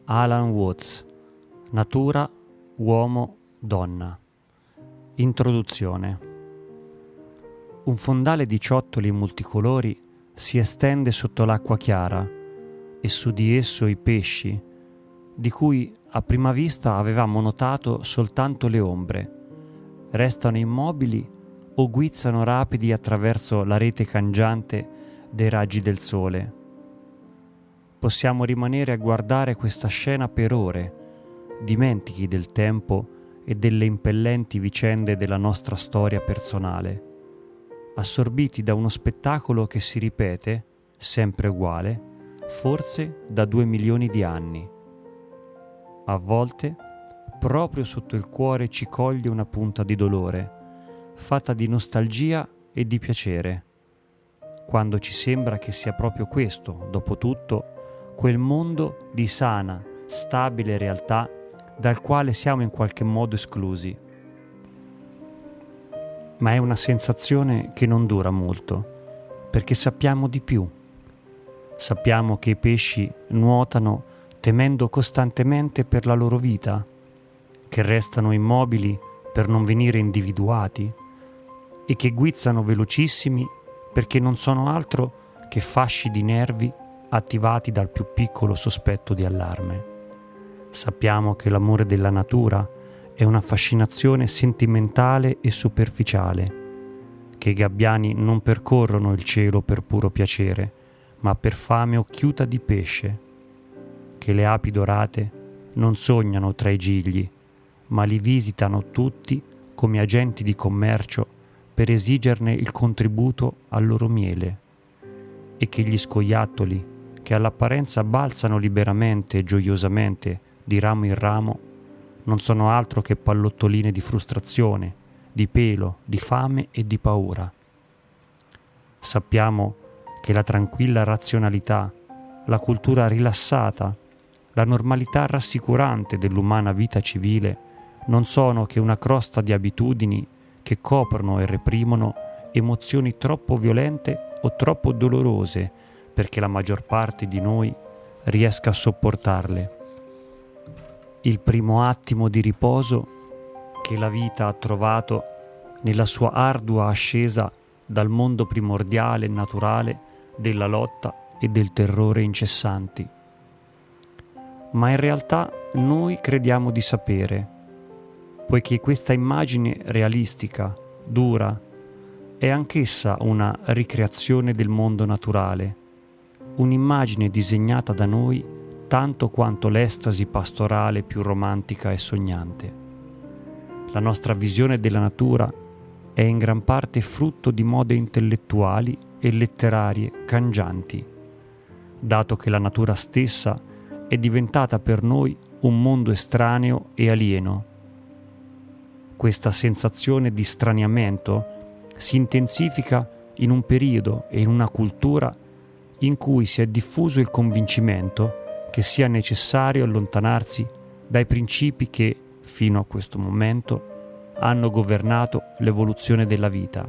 Alan Watts. Natura, uomo, donna. Introduzione. Un fondale di ciottoli multicolori si estende sotto l'acqua chiara e su di esso i pesci, di cui a prima vista avevamo notato soltanto le ombre, restano immobili o guizzano rapidi attraverso la rete cangiante dei raggi del sole. Possiamo rimanere a guardare questa scena per ore, dimentichi del tempo e delle impellenti vicende della nostra storia personale, assorbiti da uno spettacolo che si ripete, sempre uguale, forse da 2 milioni di anni. A volte, proprio sotto il cuore ci coglie una punta di dolore, fatta di nostalgia e di piacere, quando ci sembra che sia proprio questo, dopo tutto, quel mondo di sana, stabile realtà dal quale siamo in qualche modo esclusi. Ma è una sensazione che non dura molto, perché sappiamo di più. Sappiamo che i pesci nuotano temendo costantemente per la loro vita, che restano immobili per non venire individuati e che guizzano velocissimi perché non sono altro che fasci di nervi attivati dal più piccolo sospetto di allarme. Sappiamo che l'amore della natura è una fascinazione sentimentale e superficiale, che i gabbiani non percorrono il cielo per puro piacere, ma per fame occhiuta di pesce, che le api dorate non sognano tra i gigli, ma li visitano tutti come agenti di commercio per esigerne il contributo al loro miele, e che gli scoiattoli, che all'apparenza balzano liberamente e gioiosamente di ramo in ramo, non sono altro che pallottoline di frustrazione, di pelo, di fame e di paura. Sappiamo che la tranquilla razionalità, la cultura rilassata, la normalità rassicurante dell'umana vita civile non sono che una crosta di abitudini che coprono e reprimono emozioni troppo violente o troppo dolorose perché la maggior parte di noi riesca a sopportarle. Il primo attimo di riposo che la vita ha trovato nella sua ardua ascesa dal mondo primordiale e naturale della lotta e del terrore incessanti. Ma in realtà noi crediamo di sapere, poiché questa immagine realistica, dura, è anch'essa una ricreazione del mondo naturale, un'immagine disegnata da noi tanto quanto l'estasi pastorale più romantica e sognante. La nostra visione della natura è in gran parte frutto di mode intellettuali e letterarie cangianti, dato che la natura stessa è diventata per noi un mondo estraneo e alieno. Questa sensazione di straniamento si intensifica in un periodo e in una cultura in cui si è diffuso il convincimento che sia necessario allontanarsi dai principi che, fino a questo momento, hanno governato l'evoluzione della vita.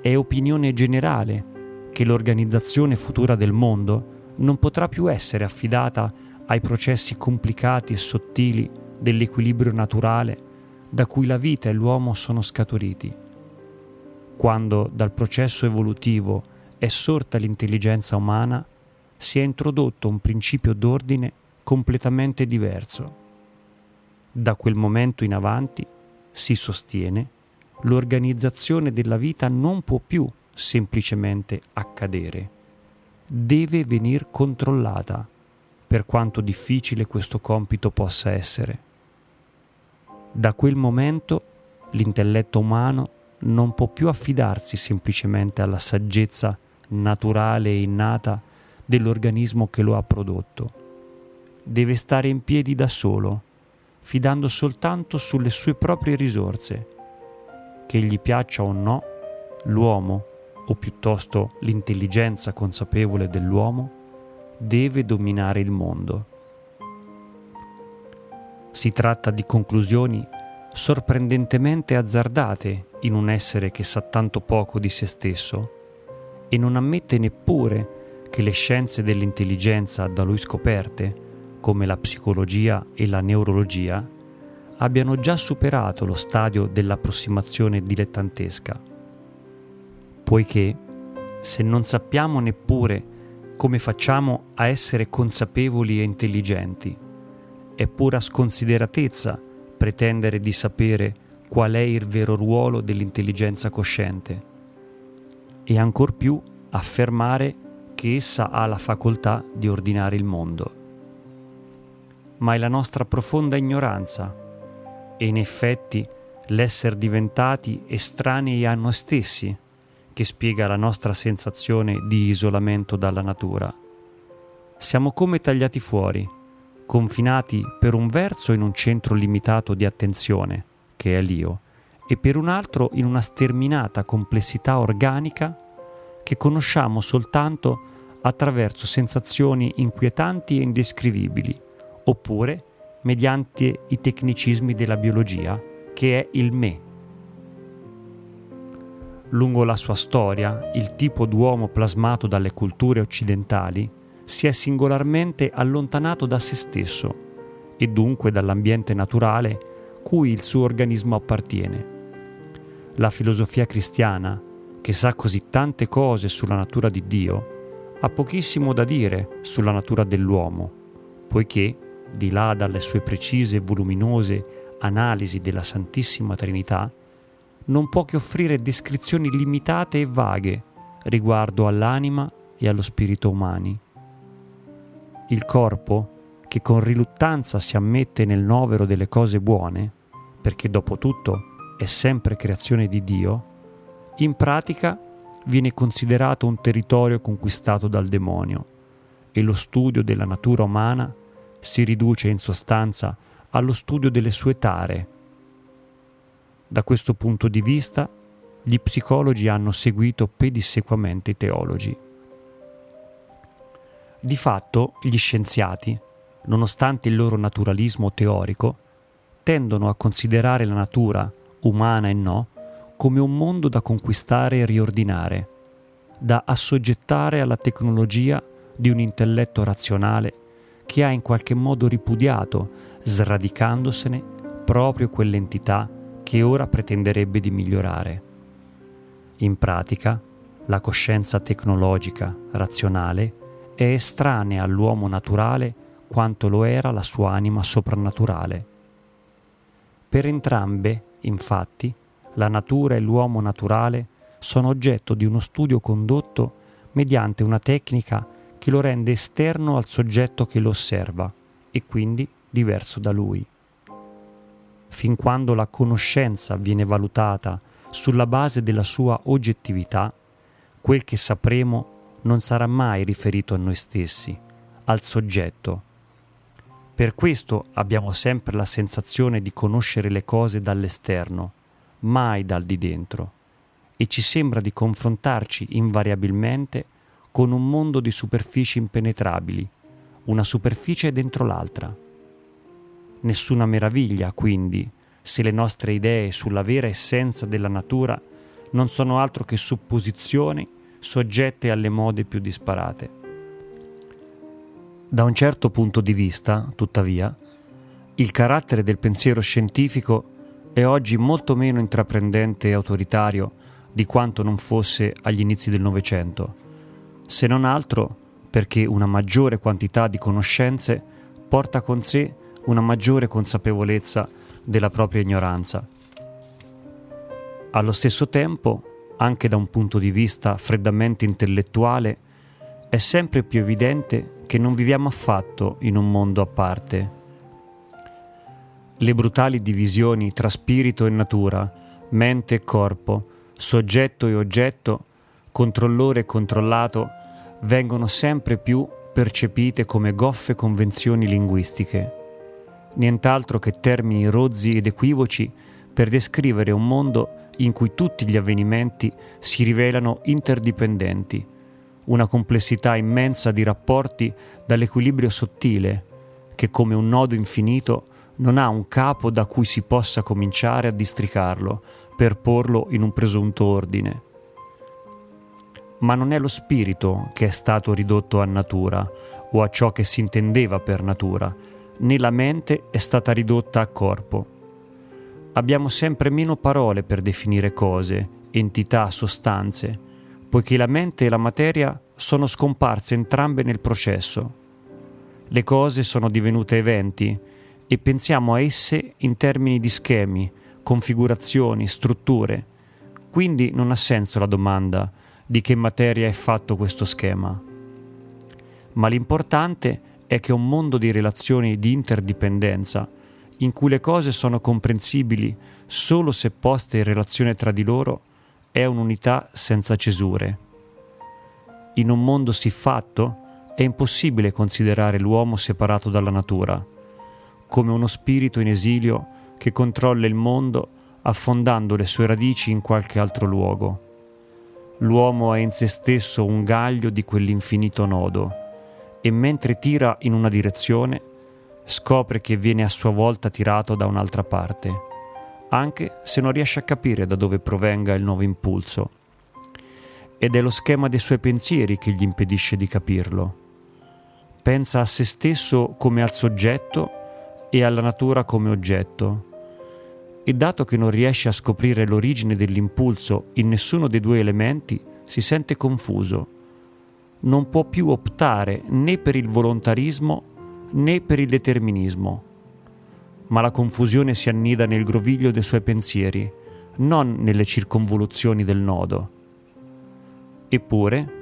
È opinione generale che l'organizzazione futura del mondo non potrà più essere affidata ai processi complicati e sottili dell'equilibrio naturale da cui la vita e l'uomo sono scaturiti. Quando dal processo evolutivo è sorta l'intelligenza umana, si è introdotto un principio d'ordine completamente diverso. Da quel momento in avanti, si sostiene, l'organizzazione della vita non può più semplicemente accadere. Deve venir controllata, per quanto difficile questo compito possa essere. Da quel momento l'intelletto umano non può più affidarsi semplicemente alla saggezza naturale e innata dell'organismo che lo ha prodotto. Deve stare in piedi da solo, fidando soltanto sulle sue proprie risorse. Che gli piaccia o no, l'uomo, o piuttosto l'intelligenza consapevole dell'uomo, deve dominare il mondo. Si tratta di conclusioni sorprendentemente azzardate in un essere che sa tanto poco di se stesso e non ammette neppure che le scienze dell'intelligenza da lui scoperte come la psicologia e la neurologia, abbiano già superato lo stadio dell'approssimazione dilettantesca, poiché se non sappiamo neppure come facciamo a essere consapevoli e intelligenti, è pura sconsideratezza pretendere di sapere qual è il vero ruolo dell'intelligenza cosciente e ancor più affermare che essa ha la facoltà di ordinare il mondo. Ma è la nostra profonda ignoranza e in effetti l'essere diventati estranei a noi stessi che spiega la nostra sensazione di isolamento dalla natura. Siamo come tagliati fuori, confinati per un verso in un centro limitato di attenzione, che è l'io, e per un altro in una sterminata complessità organica che conosciamo soltanto attraverso sensazioni inquietanti e indescrivibili, oppure mediante i tecnicismi della biologia, che è il me. Lungo la sua storia, il tipo d'uomo plasmato dalle culture occidentali si è singolarmente allontanato da se stesso e dunque dall'ambiente naturale cui il suo organismo appartiene. La filosofia cristiana, che sa così tante cose sulla natura di Dio, ha pochissimo da dire sulla natura dell'uomo, poiché, di là dalle sue precise e voluminose analisi della Santissima Trinità, non può che offrire descrizioni limitate e vaghe riguardo all'anima e allo spirito umani. Il corpo, che con riluttanza si ammette nel novero delle cose buone, perché dopo tutto è sempre creazione di Dio, in pratica viene considerato un territorio conquistato dal demonio e lo studio della natura umana si riduce in sostanza allo studio delle sue tare. Da questo punto di vista, gli psicologi hanno seguito pedissequamente i teologi. Di fatto, gli scienziati, nonostante il loro naturalismo teorico, tendono a considerare la natura, umana e no, come un mondo da conquistare e riordinare, da assoggettare alla tecnologia di un intelletto razionale che ha in qualche modo ripudiato, sradicandosene, proprio quell'entità che ora pretenderebbe di migliorare. In pratica, la coscienza tecnologica, razionale, è estranea all'uomo naturale quanto lo era la sua anima soprannaturale. Per entrambe, infatti, la natura e l'uomo naturale sono oggetto di uno studio condotto mediante una tecnica che lo rende esterno al soggetto che lo osserva e quindi diverso da lui. Fin quando la conoscenza viene valutata sulla base della sua oggettività, quel che sapremo non sarà mai riferito a noi stessi, al soggetto. Per questo abbiamo sempre la sensazione di conoscere le cose dall'esterno, mai dal di dentro, e ci sembra di confrontarci invariabilmente con un mondo di superfici impenetrabili, una superficie dentro l'altra. Nessuna meraviglia, quindi, se le nostre idee sulla vera essenza della natura non sono altro che supposizioni soggette alle mode più disparate. Da un certo punto di vista, tuttavia, il carattere del pensiero scientifico è oggi molto meno intraprendente e autoritario di quanto non fosse agli inizi del Novecento, se non altro perché una maggiore quantità di conoscenze porta con sé una maggiore consapevolezza della propria ignoranza. Allo stesso tempo, anche da un punto di vista freddamente intellettuale, è sempre più evidente che non viviamo affatto in un mondo a parte. Le brutali divisioni tra spirito e natura, mente e corpo, soggetto e oggetto, controllore e controllato, vengono sempre più percepite come goffe convenzioni linguistiche. Nient'altro che termini rozzi ed equivoci per descrivere un mondo in cui tutti gli avvenimenti si rivelano interdipendenti, una complessità immensa di rapporti dall'equilibrio sottile, che come un nodo infinito non ha un capo da cui si possa cominciare a districarlo per porlo in un presunto ordine. Ma non è lo spirito che è stato ridotto a natura, o a ciò che si intendeva per natura, né la mente è stata ridotta a corpo. Abbiamo sempre meno parole per definire cose, entità, sostanze, poiché la mente e la materia sono scomparse entrambe nel processo. Le cose sono divenute eventi e pensiamo a esse in termini di schemi, configurazioni, strutture. Quindi non ha senso la domanda di che materia è fatto questo schema. Ma l'importante è che un mondo di relazioni di interdipendenza, in cui le cose sono comprensibili solo se poste in relazione tra di loro, è un'unità senza cesure. In un mondo siffatto è impossibile considerare l'uomo separato dalla natura, come uno spirito in esilio che controlla il mondo affondando le sue radici in qualche altro luogo. L'uomo è in se stesso un gaglio di quell'infinito nodo e mentre tira in una direzione scopre che viene a sua volta tirato da un'altra parte, anche se non riesce a capire da dove provenga il nuovo impulso. Ed è lo schema dei suoi pensieri che gli impedisce di capirlo. Pensa a se stesso come al soggetto e alla natura come oggetto. E dato che non riesce a scoprire l'origine dell'impulso in nessuno dei due elementi, si sente confuso. Non può più optare né per il volontarismo né per il determinismo. Ma la confusione si annida nel groviglio dei suoi pensieri, non nelle circonvoluzioni del nodo. Eppure,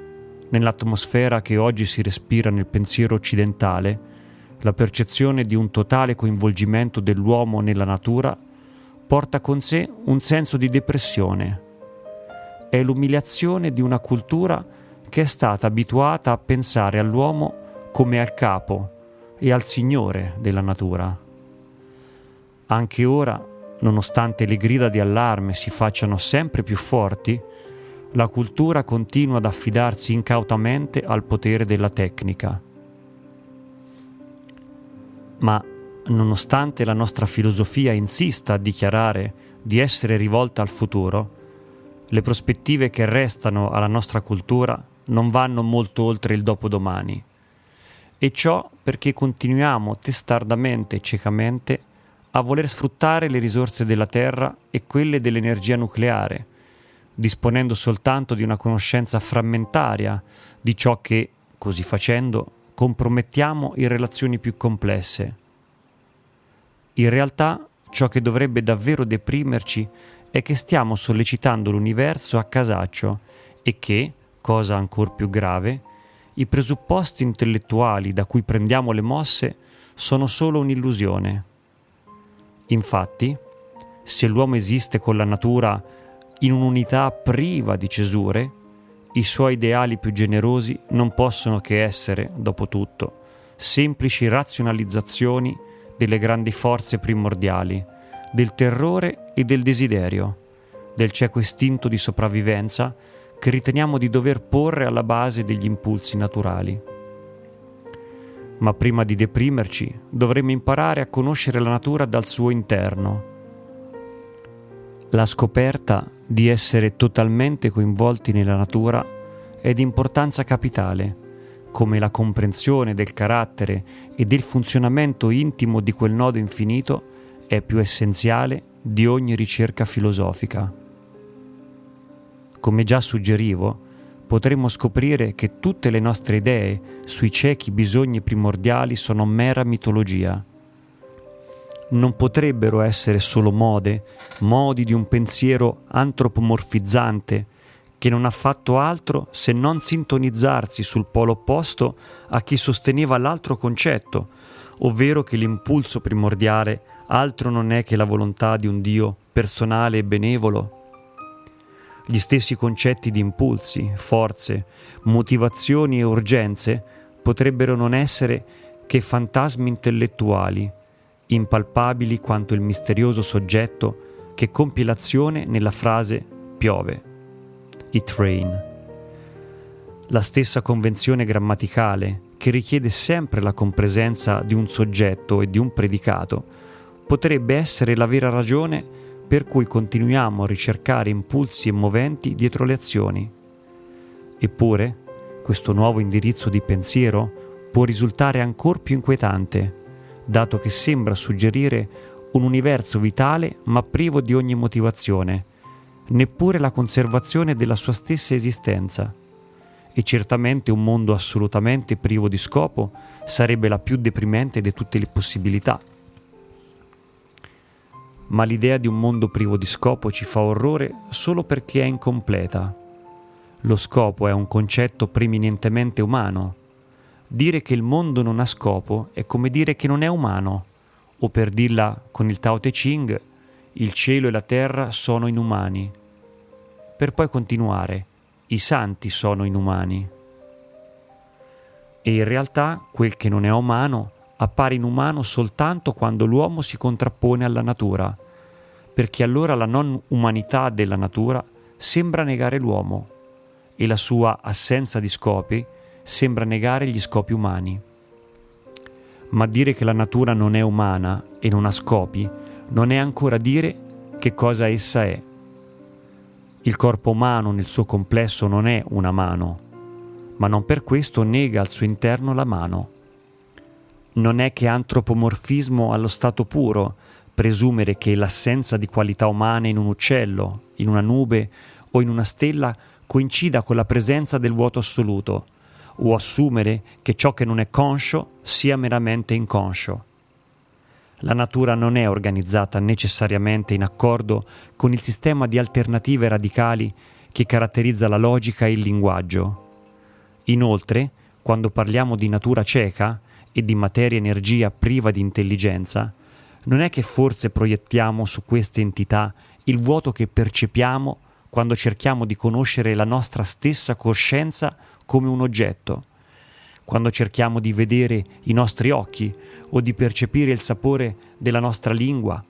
nell'atmosfera che oggi si respira nel pensiero occidentale, la percezione di un totale coinvolgimento dell'uomo nella natura porta con sé un senso di depressione. È l'umiliazione di una cultura che è stata abituata a pensare all'uomo come al capo e al signore della natura. Anche ora, nonostante le grida di allarme si facciano sempre più forti, la cultura continua ad affidarsi incautamente al potere della tecnica. Ma, nonostante la nostra filosofia insista a dichiarare di essere rivolta al futuro, le prospettive che restano alla nostra cultura non vanno molto oltre il dopodomani. E ciò perché continuiamo testardamente e ciecamente a voler sfruttare le risorse della terra e quelle dell'energia nucleare, disponendo soltanto di una conoscenza frammentaria di ciò che, così facendo, compromettiamo in relazioni più complesse. In realtà, ciò che dovrebbe davvero deprimerci è che stiamo sollecitando l'universo a casaccio e che, cosa ancor più grave, i presupposti intellettuali da cui prendiamo le mosse sono solo un'illusione. Infatti, se l'uomo esiste con la natura in un'unità priva di cesure, i suoi ideali più generosi non possono che essere, dopo tutto, semplici razionalizzazioni delle grandi forze primordiali, del terrore e del desiderio, del cieco istinto di sopravvivenza che riteniamo di dover porre alla base degli impulsi naturali. Ma prima di deprimerci, dovremmo imparare a conoscere la natura dal suo interno. La scoperta di essere totalmente coinvolti nella natura è di importanza capitale, come la comprensione del carattere e del funzionamento intimo di quel nodo infinito è più essenziale di ogni ricerca filosofica. Come già suggerivo, potremmo scoprire che tutte le nostre idee sui ciechi bisogni primordiali sono mera mitologia. Non potrebbero essere solo modi di un pensiero antropomorfizzante che non ha fatto altro se non sintonizzarsi sul polo opposto a chi sosteneva l'altro concetto, ovvero che l'impulso primordiale altro non è che la volontà di un Dio personale e benevolo. Gli stessi concetti di impulsi, forze, motivazioni e urgenze potrebbero non essere che fantasmi intellettuali, impalpabili quanto il misterioso soggetto che compie l'azione nella frase piove. It rain. La stessa convenzione grammaticale, che richiede sempre la compresenza di un soggetto e di un predicato, potrebbe essere la vera ragione per cui continuiamo a ricercare impulsi e moventi dietro le azioni. Eppure, questo nuovo indirizzo di pensiero può risultare ancor più inquietante, dato che sembra suggerire un universo vitale ma privo di ogni motivazione, neppure la conservazione della sua stessa esistenza. E certamente un mondo assolutamente privo di scopo sarebbe la più deprimente di tutte le possibilità. Ma l'idea di un mondo privo di scopo ci fa orrore solo perché è incompleta. Lo scopo è un concetto preminentemente umano. Dire che il mondo non ha scopo è come dire che non è umano, o per dirla con il Tao Te Ching, il cielo e la terra sono inumani. Per poi continuare, i santi sono inumani. E in realtà quel che non è umano appare inumano soltanto quando l'uomo si contrappone alla natura, perché allora la non umanità della natura sembra negare l'uomo e la sua assenza di scopi sembra negare gli scopi umani. Ma dire che la natura non è umana e non ha scopi non è ancora dire che cosa essa è. Il corpo umano nel suo complesso non è una mano, ma non per questo nega al suo interno la mano. Non è che antropomorfismo allo stato puro presumere che l'assenza di qualità umane in un uccello, in una nube o in una stella coincida con la presenza del vuoto assoluto, o assumere che ciò che non è conscio sia meramente inconscio. La natura non è organizzata necessariamente in accordo con il sistema di alternative radicali che caratterizza la logica e il linguaggio. Inoltre, quando parliamo di natura cieca e di materia-energia priva di intelligenza, non è che forse proiettiamo su queste entità il vuoto che percepiamo quando cerchiamo di conoscere la nostra stessa coscienza come un oggetto, quando cerchiamo di vedere i nostri occhi o di percepire il sapore della nostra lingua.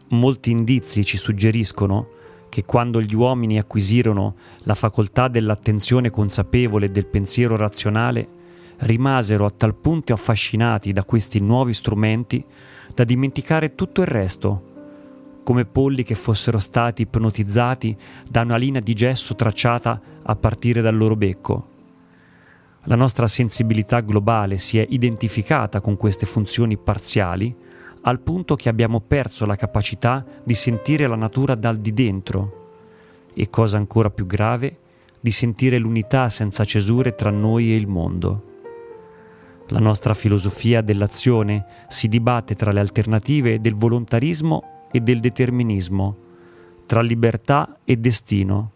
Molti indizi ci suggeriscono che quando gli uomini acquisirono la facoltà dell'attenzione consapevole e del pensiero razionale, rimasero a tal punto affascinati da questi nuovi strumenti da dimenticare tutto il resto, come polli che fossero stati ipnotizzati da una linea di gesso tracciata a partire dal loro becco. La nostra sensibilità globale si è identificata con queste funzioni parziali al punto che abbiamo perso la capacità di sentire la natura dal di dentro e, cosa ancora più grave, di sentire l'unità senza cesure tra noi e il mondo. La nostra filosofia dell'azione si dibatte tra le alternative del volontarismo e del determinismo, tra libertà e destino,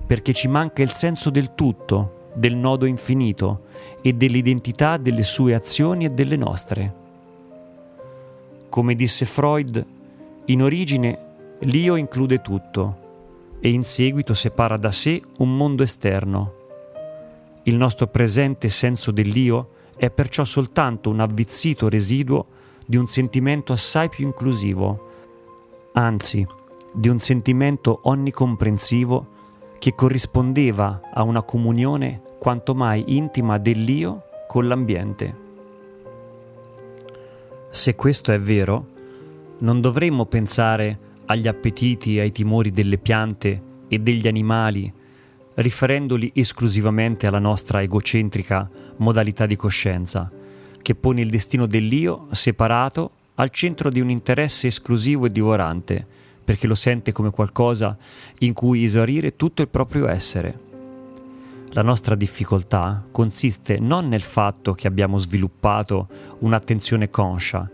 perché ci manca il senso del tutto, del nodo infinito e dell'identità delle sue azioni e delle nostre. Come disse Freud, in origine l'io include tutto e in seguito separa da sé un mondo esterno. Il nostro presente senso dell'io è perciò soltanto un avvizzito residuo di un sentimento assai più inclusivo, anzi, di un sentimento onnicomprensivo che corrispondeva a una comunione quanto mai intima dell'io con l'ambiente. Se questo è vero, non dovremmo pensare agli appetiti e ai timori delle piante e degli animali, riferendoli esclusivamente alla nostra egocentrica modalità di coscienza, che pone il destino dell'io separato al centro di un interesse esclusivo e divorante, perché lo sente come qualcosa in cui esaurire tutto il proprio essere. La nostra difficoltà consiste non nel fatto che abbiamo sviluppato un'attenzione conscia,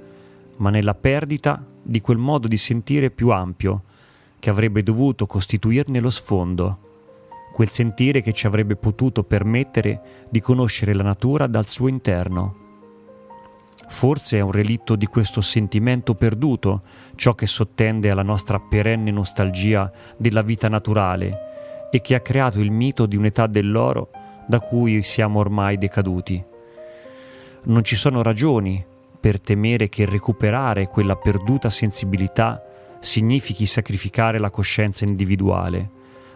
ma nella perdita di quel modo di sentire più ampio che avrebbe dovuto costituirne lo sfondo, quel sentire che ci avrebbe potuto permettere di conoscere la natura dal suo interno. Forse è un relitto di questo sentimento perduto ciò che sottende alla nostra perenne nostalgia della vita naturale e che ha creato il mito di un'età dell'oro da cui siamo ormai decaduti. Non ci sono ragioni per temere che recuperare quella perduta sensibilità significhi sacrificare la coscienza individuale,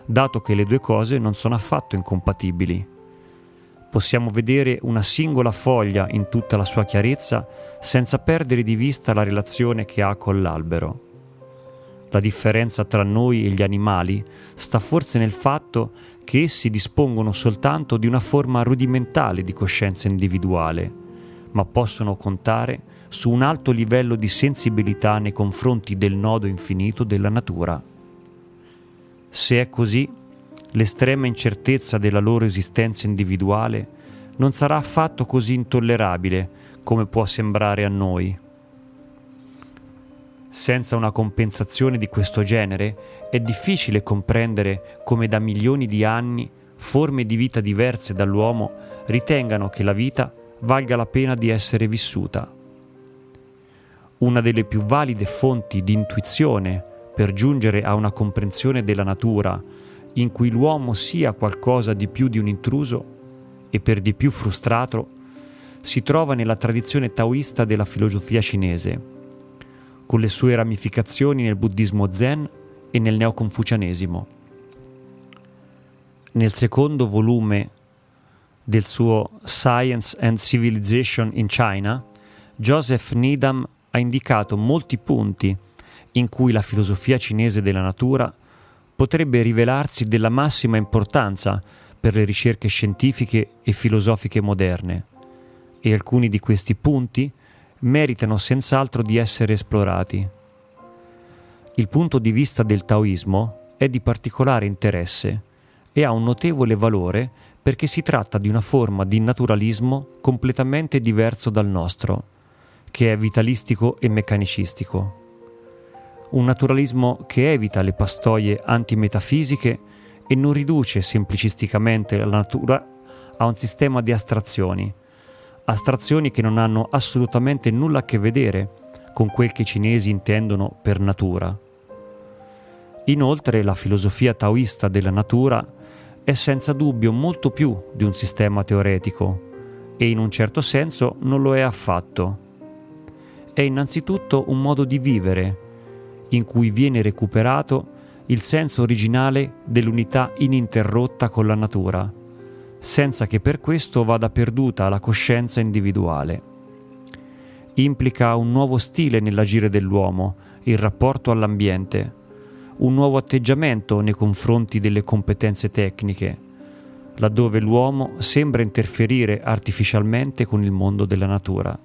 dato che le due cose non sono affatto incompatibili. Possiamo vedere una singola foglia in tutta la sua chiarezza senza perdere di vista la relazione che ha con l'albero. La differenza tra noi e gli animali sta forse nel fatto che essi dispongono soltanto di una forma rudimentale di coscienza individuale, ma possono contare su un alto livello di sensibilità nei confronti del nodo infinito della natura. Se è così, l'estrema incertezza della loro esistenza individuale non sarà affatto così intollerabile come può sembrare a noi. Senza una compensazione di questo genere è difficile comprendere come da milioni di anni forme di vita diverse dall'uomo ritengano che la vita valga la pena di essere vissuta. Una delle più valide fonti di intuizione per giungere a una comprensione della natura in cui l'uomo sia qualcosa di più di un intruso e per di più frustrato si trova nella tradizione taoista della filosofia cinese, con le sue ramificazioni nel buddismo zen e nel neoconfucianesimo. Nel secondo volume del suo Science and Civilization in China, Joseph Needham ha indicato molti punti in cui la filosofia cinese della natura potrebbe rivelarsi della massima importanza per le ricerche scientifiche e filosofiche moderne, e alcuni di questi punti meritano senz'altro di essere esplorati. Il punto di vista del taoismo è di particolare interesse e ha un notevole valore perché si tratta di una forma di naturalismo completamente diverso dal nostro, che è vitalistico e meccanicistico. Un naturalismo che evita le pastoie antimetafisiche e non riduce semplicisticamente la natura a un sistema di astrazioni che non hanno assolutamente nulla a che vedere con quel che i cinesi intendono per natura. Inoltre, la filosofia taoista della natura è senza dubbio molto più di un sistema teoretico e in un certo senso non lo è affatto. È innanzitutto un modo di vivere in cui viene recuperato il senso originale dell'unità ininterrotta con la natura, senza che per questo vada perduta la coscienza individuale. Implica un nuovo stile nell'agire dell'uomo, il rapporto all'ambiente, un nuovo atteggiamento nei confronti delle competenze tecniche, laddove l'uomo sembra interferire artificialmente con il mondo della natura.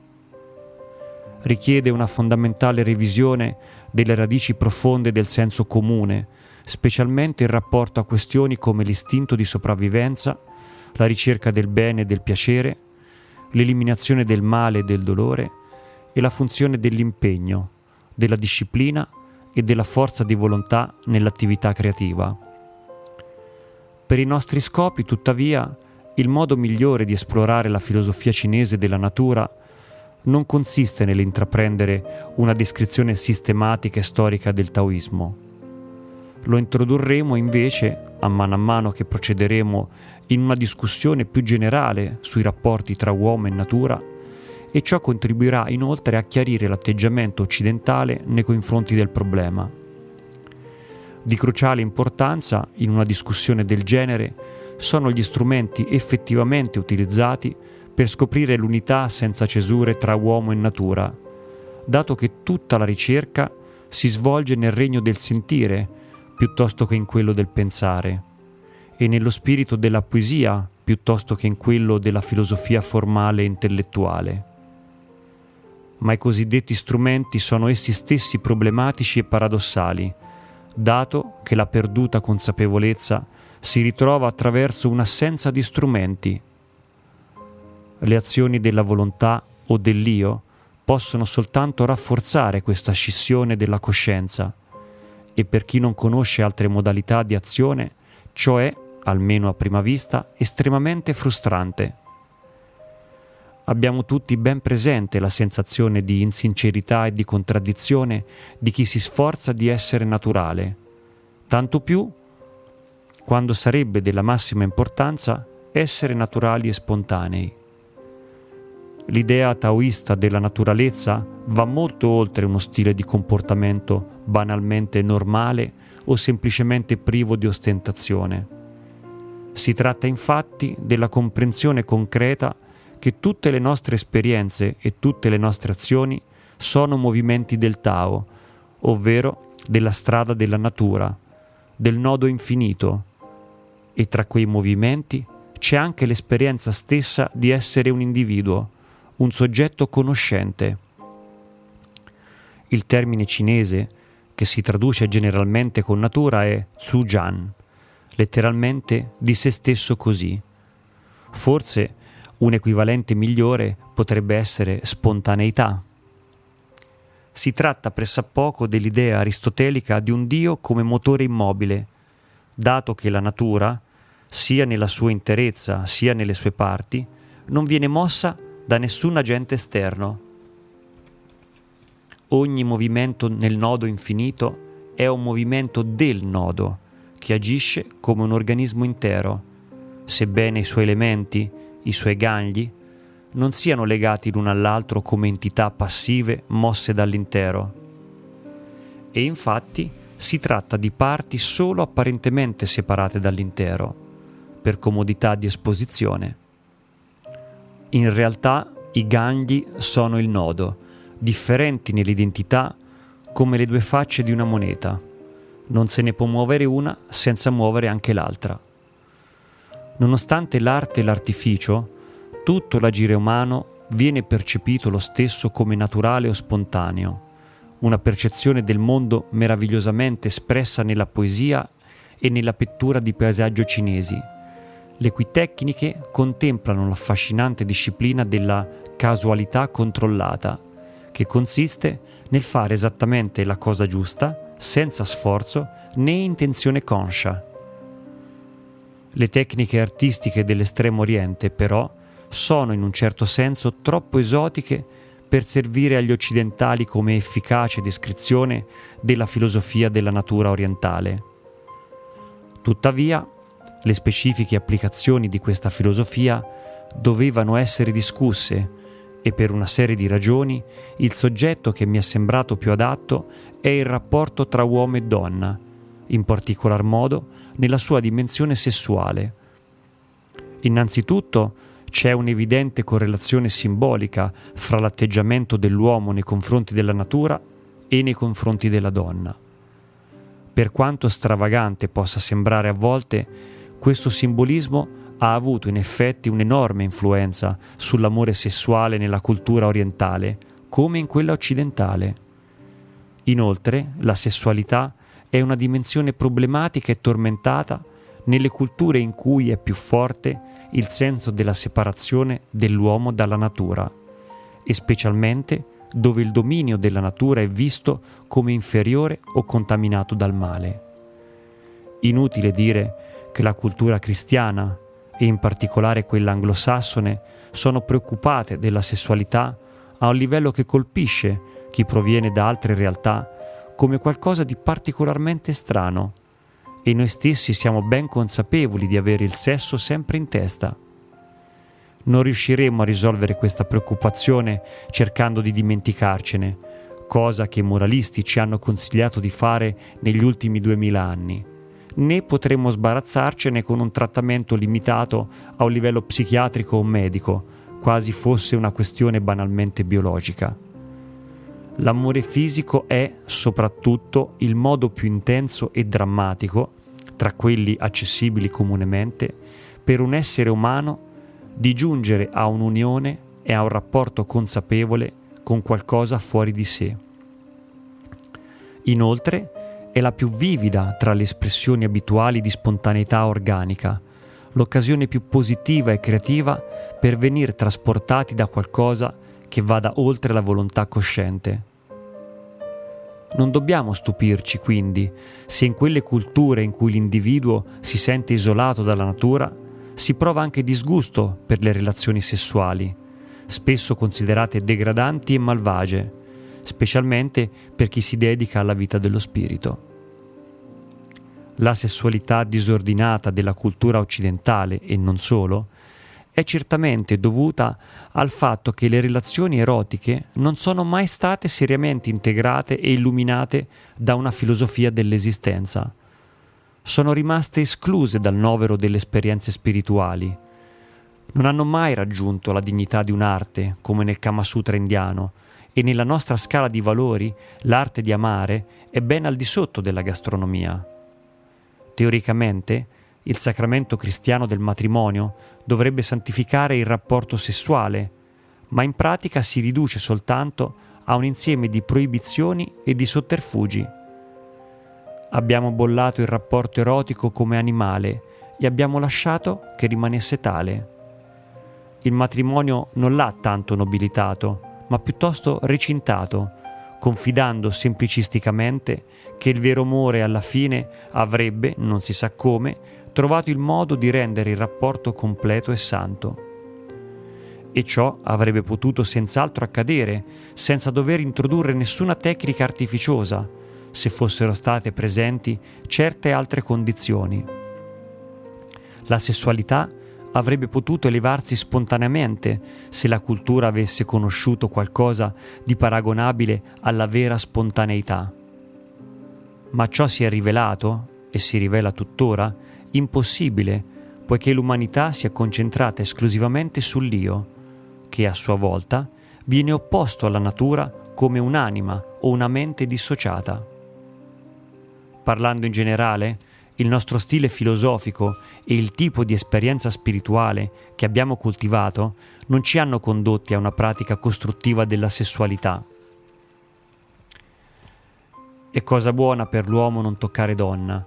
Richiede una fondamentale revisione delle radici profonde del senso comune, specialmente in rapporto a questioni come l'istinto di sopravvivenza, la ricerca del bene e del piacere, l'eliminazione del male e del dolore e la funzione dell'impegno, della disciplina e della forza di volontà nell'attività creativa. Per i nostri scopi, tuttavia, il modo migliore di esplorare la filosofia cinese della natura non consiste nell'intraprendere una descrizione sistematica e storica del taoismo. Lo introdurremo invece, a mano che procederemo, in una discussione più generale sui rapporti tra uomo e natura, e ciò contribuirà inoltre a chiarire l'atteggiamento occidentale nei confronti del problema. Di cruciale importanza in una discussione del genere sono gli strumenti effettivamente utilizzati per scoprire l'unità senza cesure tra uomo e natura, dato che tutta la ricerca si svolge nel regno del sentire piuttosto che in quello del pensare, e nello spirito della poesia piuttosto che in quello della filosofia formale e intellettuale. Ma i cosiddetti strumenti sono essi stessi problematici e paradossali, dato che la perduta consapevolezza si ritrova attraverso un'assenza di strumenti. Le azioni della volontà o dell'io possono soltanto rafforzare questa scissione della coscienza, e per chi non conosce altre modalità di azione, ciò è, almeno a prima vista, estremamente frustrante. Abbiamo tutti ben presente la sensazione di insincerità e di contraddizione di chi si sforza di essere naturale, tanto più quando sarebbe della massima importanza essere naturali e spontanei. L'idea taoista della naturalezza va molto oltre uno stile di comportamento banalmente normale o semplicemente privo di ostentazione. Si tratta infatti della comprensione concreta che tutte le nostre esperienze e tutte le nostre azioni sono movimenti del Tao, ovvero della strada della natura, del nodo infinito, e tra quei movimenti c'è anche l'esperienza stessa di essere un individuo, un soggetto conoscente. Il termine cinese, che si traduce generalmente con natura, è Zujian, letteralmente di se stesso così. Forse un equivalente migliore potrebbe essere spontaneità. Si tratta pressappoco dell'idea aristotelica di un Dio come motore immobile, dato che la natura, sia nella sua interezza sia nelle sue parti, non viene mossa da nessun agente esterno. Ogni movimento nel nodo infinito è un movimento del nodo, che agisce come un organismo intero, sebbene i suoi elementi, i suoi gangli, non siano legati l'uno all'altro come entità passive mosse dall'intero. E infatti si tratta di parti solo apparentemente separate dall'intero, per comodità di esposizione. In realtà i gangli sono il nodo, differenti nell'identità come le due facce di una moneta. Non se ne può muovere una senza muovere anche l'altra. Nonostante l'arte e l'artificio, tutto l'agire umano viene percepito lo stesso come naturale o spontaneo, una percezione del mondo meravigliosamente espressa nella poesia e nella pittura di paesaggio cinesi, le cui tecniche contemplano l'affascinante disciplina della casualità controllata, che consiste nel fare esattamente la cosa giusta, senza sforzo né intenzione conscia. Le tecniche artistiche dell'Estremo Oriente, però, sono in un certo senso troppo esotiche per servire agli occidentali come efficace descrizione della filosofia della natura orientale. Tuttavia, le specifiche applicazioni di questa filosofia dovevano essere discusse e per una serie di ragioni il soggetto che mi è sembrato più adatto è il rapporto tra uomo e donna, in particolar modo nella sua dimensione sessuale. Innanzitutto c'è un'evidente correlazione simbolica fra l'atteggiamento dell'uomo nei confronti della natura e nei confronti della donna. Per quanto stravagante possa sembrare a volte, questo simbolismo ha avuto in effetti un'enorme influenza sull'amore sessuale nella cultura orientale, come in quella occidentale. Inoltre, la sessualità è una dimensione problematica e tormentata nelle culture in cui è più forte il senso della separazione dell'uomo dalla natura, e specialmente dove il dominio della natura è visto come inferiore o contaminato dal male. Inutile dire che la cultura cristiana, e in particolare quella anglosassone, sono preoccupate della sessualità a un livello che colpisce chi proviene da altre realtà come qualcosa di particolarmente strano, e noi stessi siamo ben consapevoli di avere il sesso sempre in testa. Non riusciremo a risolvere questa preoccupazione cercando di dimenticarcene, cosa che i moralisti ci hanno consigliato di fare negli ultimi 2000 anni, né potremo sbarazzarcene con un trattamento limitato a un livello psichiatrico o medico, quasi fosse una questione banalmente biologica. L'amore fisico è, soprattutto, il modo più intenso e drammatico, tra quelli accessibili comunemente, per un essere umano di giungere a un'unione e a un rapporto consapevole con qualcosa fuori di sé. Inoltre, è la più vivida tra le espressioni abituali di spontaneità organica, l'occasione più positiva e creativa per venire trasportati da qualcosa che vada oltre la volontà cosciente. Non dobbiamo stupirci, quindi, se in quelle culture in cui l'individuo si sente isolato dalla natura, si prova anche disgusto per le relazioni sessuali, spesso considerate degradanti e malvagie, specialmente per chi si dedica alla vita dello spirito. La sessualità disordinata della cultura occidentale, e non solo, è certamente dovuta al fatto che le relazioni erotiche non sono mai state seriamente integrate e illuminate da una filosofia dell'esistenza. Sono rimaste escluse dal novero delle esperienze spirituali. Non hanno mai raggiunto la dignità di un'arte, come nel Kama Sutra indiano, e nella nostra scala di valori l'arte di amare è ben al di sotto della gastronomia. Teoricamente, il sacramento cristiano del matrimonio dovrebbe santificare il rapporto sessuale, ma in pratica si riduce soltanto a un insieme di proibizioni e di sotterfugi. Abbiamo bollato il rapporto erotico come animale e abbiamo lasciato che rimanesse tale. Il matrimonio non l'ha tanto nobilitato, ma piuttosto recintato, confidando semplicisticamente che il vero amore alla fine avrebbe, non si sa come, trovato il modo di rendere il rapporto completo e santo. E ciò avrebbe potuto senz'altro accadere, senza dover introdurre nessuna tecnica artificiosa, se fossero state presenti certe altre condizioni. La sessualità avrebbe potuto elevarsi spontaneamente se la cultura avesse conosciuto qualcosa di paragonabile alla vera spontaneità. Ma ciò si è rivelato, e si rivela tuttora, impossibile, poiché l'umanità si è concentrata esclusivamente sull'io, che a sua volta viene opposto alla natura come un'anima o una mente dissociata. Parlando in generale, il nostro stile filosofico e il tipo di esperienza spirituale che abbiamo coltivato non ci hanno condotti a una pratica costruttiva della sessualità. È cosa buona per l'uomo non toccare donna.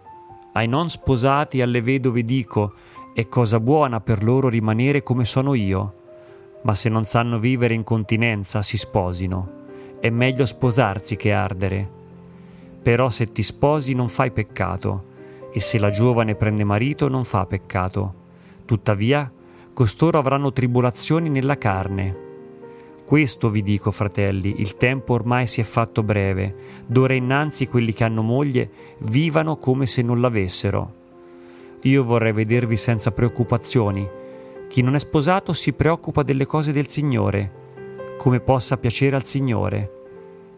Ai non sposati e alle vedove dico, è cosa buona per loro rimanere come sono io. Ma se non sanno vivere in continenza, si sposino. È meglio sposarsi che ardere. Però se ti sposi non fai peccato, e se la giovane prende marito non fa peccato. Tuttavia, costoro avranno tribolazioni nella carne. Questo vi dico, fratelli, il tempo ormai si è fatto breve, d'ora innanzi quelli che hanno moglie vivano come se non l'avessero. Io vorrei vedervi senza preoccupazioni. Chi non è sposato si preoccupa delle cose del Signore, come possa piacere al Signore.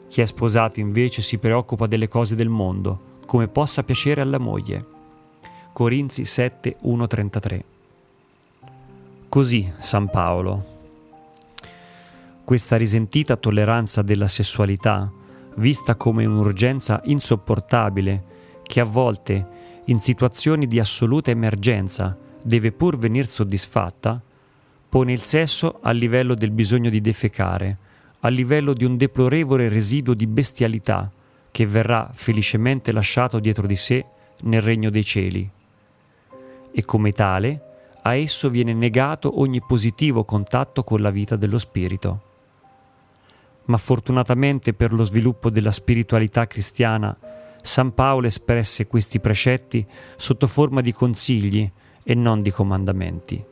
Chi è sposato invece si preoccupa delle cose del mondo, come possa piacere alla moglie. Corinzi 7, 1-33. Così San Paolo. Questa risentita tolleranza della sessualità, vista come un'urgenza insopportabile, che a volte, in situazioni di assoluta emergenza, deve pur venir soddisfatta, pone il sesso al livello del bisogno di defecare, al livello di un deplorevole residuo di bestialità che verrà felicemente lasciato dietro di sé nel regno dei cieli. E come tale, a esso viene negato ogni positivo contatto con la vita dello spirito. Ma fortunatamente per lo sviluppo della spiritualità cristiana, San Paolo espresse questi precetti sotto forma di consigli e non di comandamenti.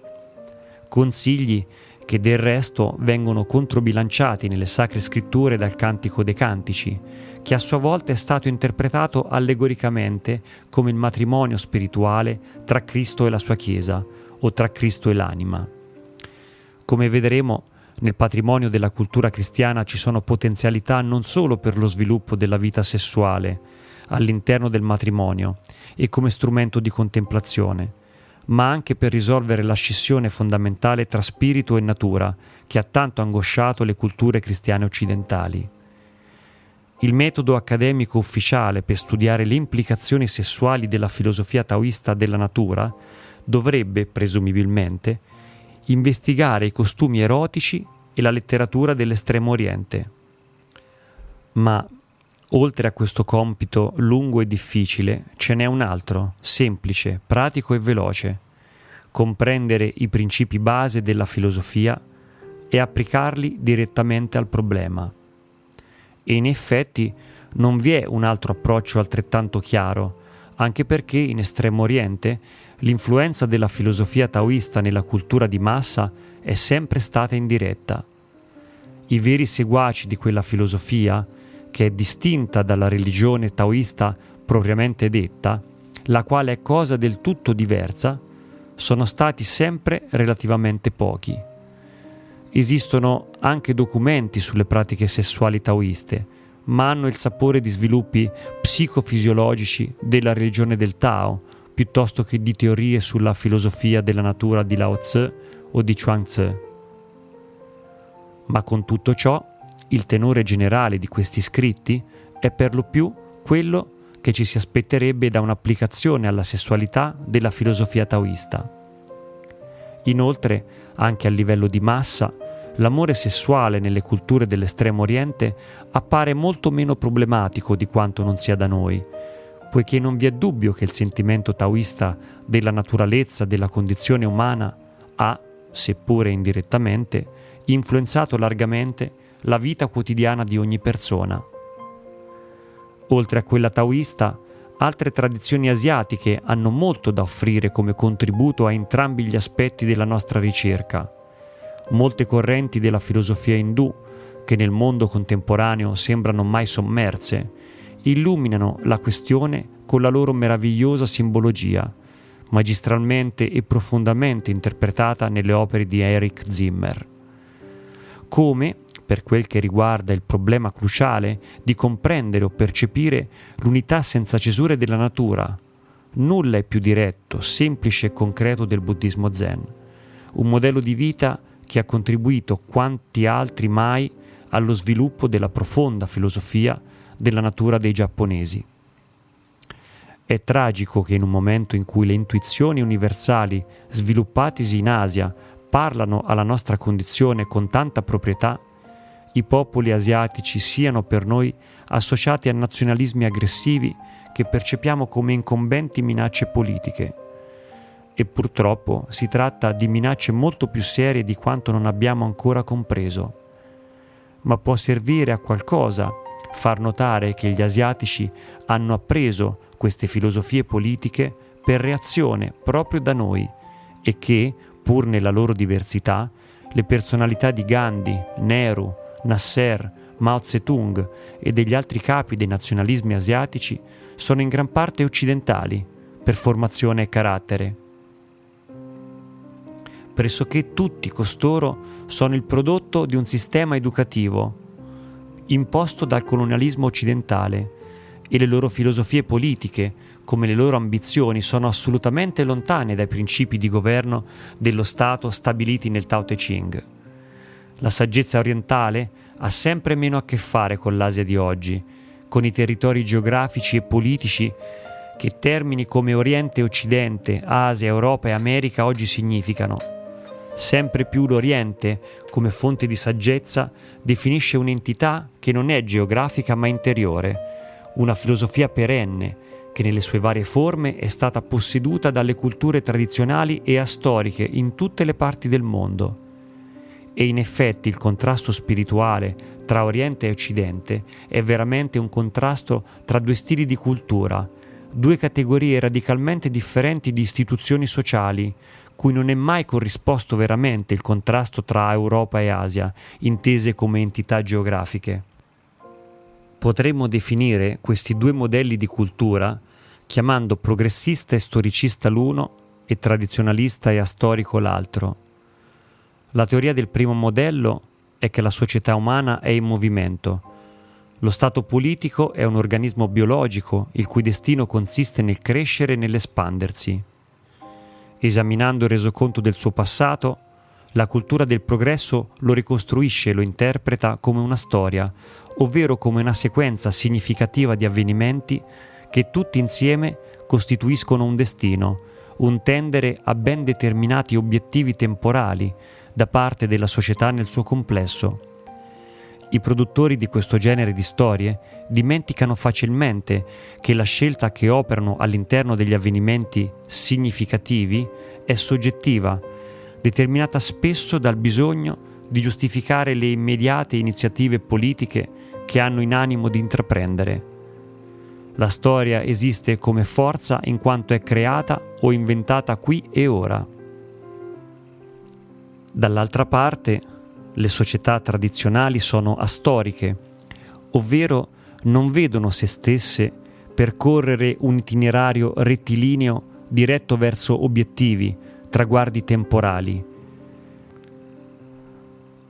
Consigli che del resto vengono controbilanciati nelle Sacre Scritture dal Cantico dei Cantici, che a sua volta è stato interpretato allegoricamente come il matrimonio spirituale tra Cristo e la sua Chiesa, o tra Cristo e l'anima. Come vedremo, nel patrimonio della cultura cristiana ci sono potenzialità non solo per lo sviluppo della vita sessuale all'interno del matrimonio e come strumento di contemplazione, ma anche per risolvere la scissione fondamentale tra spirito e natura che ha tanto angosciato le culture cristiane occidentali. Il metodo accademico ufficiale per studiare le implicazioni sessuali della filosofia taoista della natura dovrebbe, presumibilmente, investigare i costumi erotici e la letteratura dell'Estremo Oriente. Ma, oltre a questo compito lungo e difficile, ce n'è un altro, semplice, pratico e veloce: comprendere i principi base della filosofia e applicarli direttamente al problema. E in effetti non vi è un altro approccio altrettanto chiaro, anche perché in Estremo Oriente l'influenza della filosofia taoista nella cultura di massa è sempre stata indiretta. I veri seguaci di quella filosofia, che è distinta dalla religione taoista propriamente detta, la quale è cosa del tutto diversa, sono stati sempre relativamente pochi. Esistono anche documenti sulle pratiche sessuali taoiste, ma hanno il sapore di sviluppi psicofisiologici della religione del Tao, piuttosto che di teorie sulla filosofia della natura di Lao Tzu o di Chuang Tzu. Ma con tutto ciò, il tenore generale di questi scritti è per lo più quello che ci si aspetterebbe da un'applicazione alla sessualità della filosofia taoista. Inoltre, anche a livello di massa, l'amore sessuale nelle culture dell'Estremo Oriente appare molto meno problematico di quanto non sia da noi, poiché non vi è dubbio che il sentimento taoista della naturalezza della condizione umana ha, seppure indirettamente, influenzato largamente la vita quotidiana di ogni persona. Oltre a quella taoista, altre tradizioni asiatiche hanno molto da offrire come contributo a entrambi gli aspetti della nostra ricerca. Molte correnti della filosofia indù, che nel mondo contemporaneo sembrano mai sommerse, illuminano la questione con la loro meravigliosa simbologia, magistralmente e profondamente interpretata nelle opere di Erich Zimmer. Come, per quel che riguarda il problema cruciale di comprendere o percepire l'unità senza cesure della natura, nulla è più diretto, semplice e concreto del buddismo zen, un modello di vita che ha contribuito quanti altri mai allo sviluppo della profonda filosofia della natura dei giapponesi. È tragico che in un momento in cui le intuizioni universali sviluppatisi in Asia parlano alla nostra condizione con tanta proprietà, i popoli asiatici siano per noi associati a nazionalismi aggressivi che percepiamo come incombenti minacce politiche. E purtroppo si tratta di minacce molto più serie di quanto non abbiamo ancora compreso. Ma può servire a qualcosa far notare che gli asiatici hanno appreso queste filosofie politiche per reazione proprio da noi e che, pur nella loro diversità, le personalità di Gandhi, Nehru, Nasser, Mao Zedong e degli altri capi dei nazionalismi asiatici sono in gran parte occidentali, per formazione e carattere. Pressoché tutti costoro sono il prodotto di un sistema educativo imposto dal colonialismo occidentale e le loro filosofie politiche, come le loro ambizioni, sono assolutamente lontane dai principi di governo dello Stato stabiliti nel Tao Te Ching. La saggezza orientale ha sempre meno a che fare con l'Asia di oggi, con i territori geografici e politici che termini come Oriente e Occidente, Asia, Europa e America oggi significano. Sempre più l'Oriente, come fonte di saggezza, definisce un'entità che non è geografica ma interiore, una filosofia perenne che nelle sue varie forme è stata posseduta dalle culture tradizionali e astoriche in tutte le parti del mondo. E in effetti il contrasto spirituale tra Oriente e Occidente è veramente un contrasto tra due stili di cultura, due categorie radicalmente differenti di istituzioni sociali, cui non è mai corrisposto veramente il contrasto tra Europa e Asia, intese come entità geografiche. Potremmo definire questi due modelli di cultura chiamando progressista e storicista l'uno e tradizionalista e astorico l'altro. La teoria del primo modello è che la società umana è in movimento. Lo Stato politico è un organismo biologico il cui destino consiste nel crescere e nell'espandersi. Esaminando il resoconto del suo passato, la cultura del progresso lo ricostruisce e lo interpreta come una storia, ovvero come una sequenza significativa di avvenimenti che tutti insieme costituiscono un destino, un tendere a ben determinati obiettivi temporali da parte della società nel suo complesso. I produttori di questo genere di storie dimenticano facilmente che la scelta che operano all'interno degli avvenimenti significativi è soggettiva, determinata spesso dal bisogno di giustificare le immediate iniziative politiche che hanno in animo di intraprendere. La storia esiste come forza in quanto è creata o inventata qui e ora. Dall'altra parte, le società tradizionali sono astoriche, ovvero non vedono se stesse percorrere un itinerario rettilineo diretto verso obiettivi, traguardi temporali.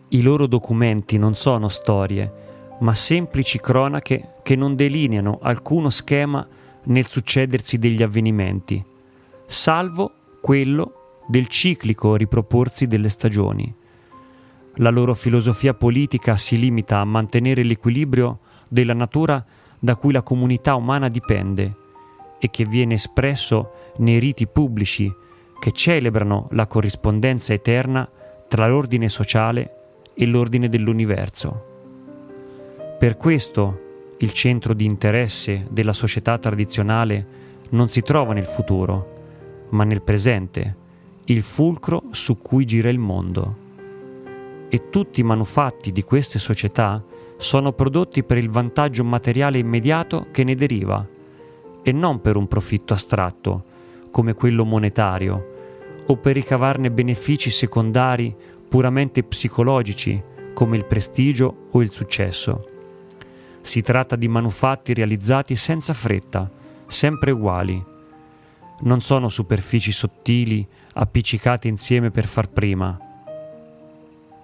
I loro documenti non sono storie, ma semplici cronache che non delineano alcuno schema nel succedersi degli avvenimenti, salvo quello del ciclico riproporsi delle stagioni. La loro filosofia politica si limita a mantenere l'equilibrio della natura da cui la comunità umana dipende e che viene espresso nei riti pubblici che celebrano la corrispondenza eterna tra l'ordine sociale e l'ordine dell'universo. Per questo il centro di interesse della società tradizionale non si trova nel futuro, ma nel presente, il fulcro su cui gira il mondo. E tutti i manufatti di queste società sono prodotti per il vantaggio materiale immediato che ne deriva, e non per un profitto astratto, come quello monetario, o per ricavarne benefici secondari puramente psicologici, come il prestigio o il successo. Si tratta di manufatti realizzati senza fretta, sempre uguali. Non sono superfici sottili, appiccicate insieme per far prima.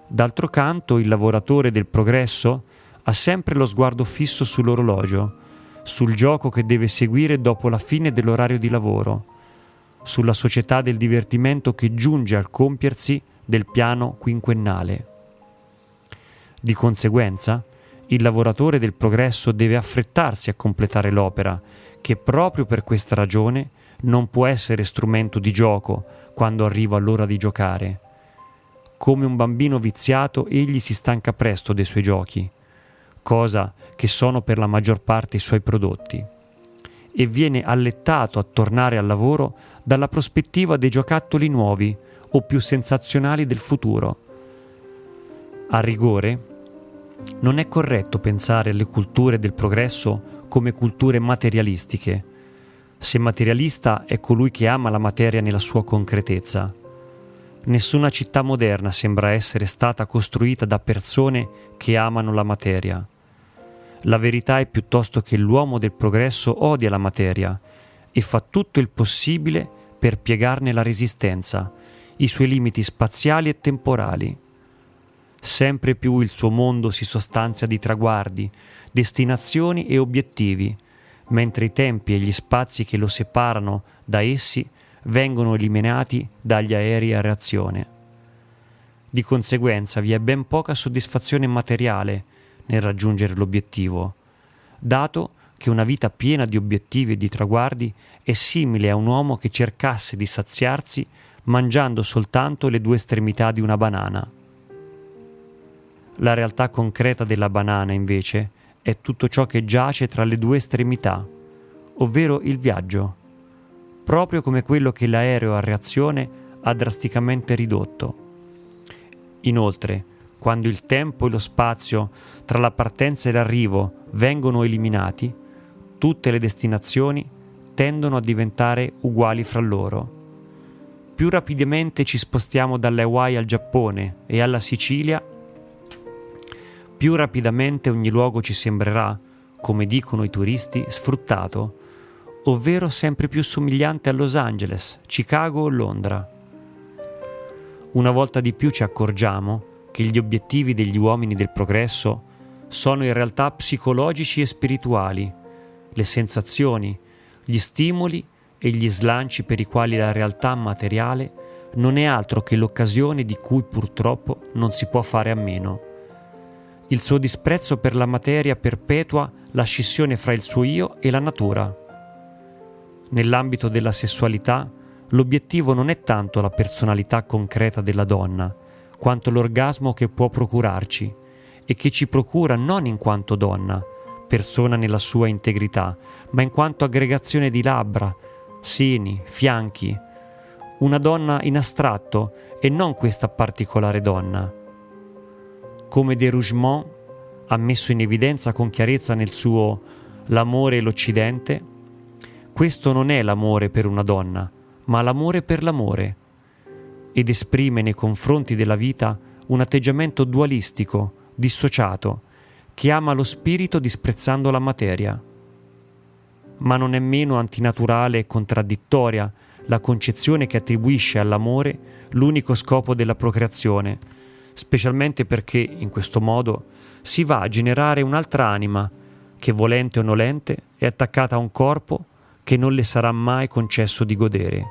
D'altro canto, il lavoratore del progresso ha sempre lo sguardo fisso sull'orologio, sul gioco che deve seguire dopo la fine dell'orario di lavoro, sulla società del divertimento che giunge al compiersi del piano quinquennale. Di conseguenza, il lavoratore del progresso deve affrettarsi a completare l'opera, che proprio per questa ragione non può essere strumento di gioco quando arriva l'ora di giocare. Come un bambino viziato, egli si stanca presto dei suoi giochi, cosa che sono per la maggior parte i suoi prodotti, e viene allettato a tornare al lavoro dalla prospettiva dei giocattoli nuovi o più sensazionali del futuro. A rigore, non è corretto pensare alle culture del progresso come culture materialistiche, se materialista è colui che ama la materia nella sua concretezza. Nessuna città moderna sembra essere stata costruita da persone che amano la materia. La verità è piuttosto che l'uomo del progresso odia la materia e fa tutto il possibile per piegarne la resistenza, i suoi limiti spaziali e temporali. Sempre più il suo mondo si sostanzia di traguardi, destinazioni e obiettivi, mentre i tempi e gli spazi che lo separano da essi vengono eliminati dagli aerei a reazione. Di conseguenza vi è ben poca soddisfazione materiale nel raggiungere l'obiettivo, dato che una vita piena di obiettivi e di traguardi è simile a un uomo che cercasse di saziarsi mangiando soltanto le due estremità di una banana. La realtà concreta della banana, invece, è tutto ciò che giace tra le due estremità, ovvero il viaggio, proprio come quello che l'aereo a reazione ha drasticamente ridotto. Inoltre, quando il tempo e lo spazio tra la partenza e l'arrivo vengono eliminati, tutte le destinazioni tendono a diventare uguali fra loro. Più rapidamente ci spostiamo dalle Hawaii al Giappone e alla Sicilia, più rapidamente ogni luogo ci sembrerà, come dicono i turisti, sfruttato, ovvero sempre più somigliante a Los Angeles, Chicago o Londra. Una volta di più ci accorgiamo che gli obiettivi degli uomini del progresso sono in realtà psicologici e spirituali, le sensazioni, gli stimoli e gli slanci per i quali la realtà materiale non è altro che l'occasione di cui purtroppo non si può fare a meno. Il suo disprezzo per la materia perpetua la scissione fra il suo io e la natura. Nell'ambito della sessualità, l'obiettivo non è tanto la personalità concreta della donna, quanto l'orgasmo che può procurarci, e che ci procura non in quanto donna, persona nella sua integrità, ma in quanto aggregazione di labbra, seni, fianchi, una donna in astratto e non questa particolare donna. Come de Rougemont ha messo in evidenza con chiarezza nel suo L'amore e l'Occidente, questo non è l'amore per una donna, ma l'amore per l'amore, ed esprime nei confronti della vita un atteggiamento dualistico, dissociato, che ama lo spirito disprezzando la materia. Ma non è meno antinaturale e contraddittoria la concezione che attribuisce all'amore l'unico scopo della procreazione, specialmente perché, in questo modo, si va a generare un'altra anima che, volente o nolente, è attaccata a un corpo che non le sarà mai concesso di godere.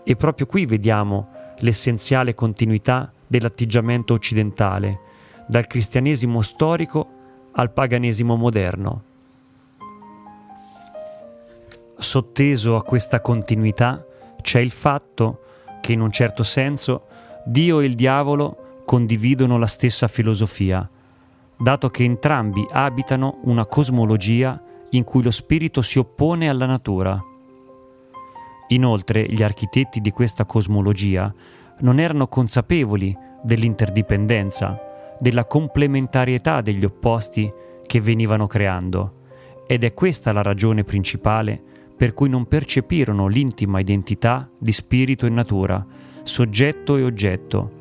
E proprio qui vediamo l'essenziale continuità dell'atteggiamento occidentale, dal cristianesimo storico al paganesimo moderno. Sotteso a questa continuità c'è il fatto che, in un certo senso, Dio e il diavolo condividono la stessa filosofia, dato che entrambi abitano una cosmologia in cui lo spirito si oppone alla natura. Inoltre, gli architetti di questa cosmologia non erano consapevoli dell'interdipendenza, della complementarietà degli opposti che venivano creando, ed è questa la ragione principale per cui non percepirono l'intima identità di spirito e natura, soggetto e oggetto,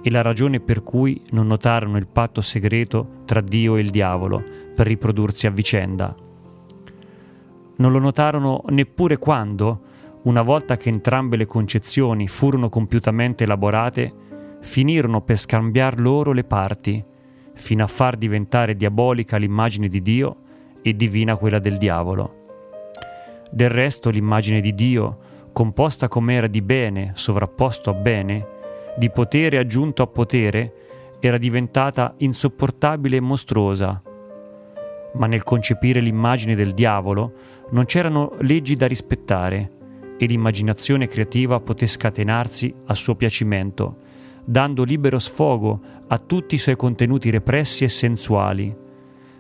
e la ragione per cui non notarono il patto segreto tra Dio e il diavolo per riprodursi a vicenda. Non lo notarono neppure quando, una volta che entrambe le concezioni furono compiutamente elaborate, finirono per scambiar loro le parti, fino a far diventare diabolica l'immagine di Dio e divina quella del diavolo. Del resto, l'immagine di Dio, composta com'era di bene sovrapposto a bene, di potere aggiunto a potere, era diventata insopportabile e mostruosa. Ma nel concepire l'immagine del diavolo non c'erano leggi da rispettare e l'immaginazione creativa poté scatenarsi a suo piacimento, dando libero sfogo a tutti i suoi contenuti repressi e sensuali.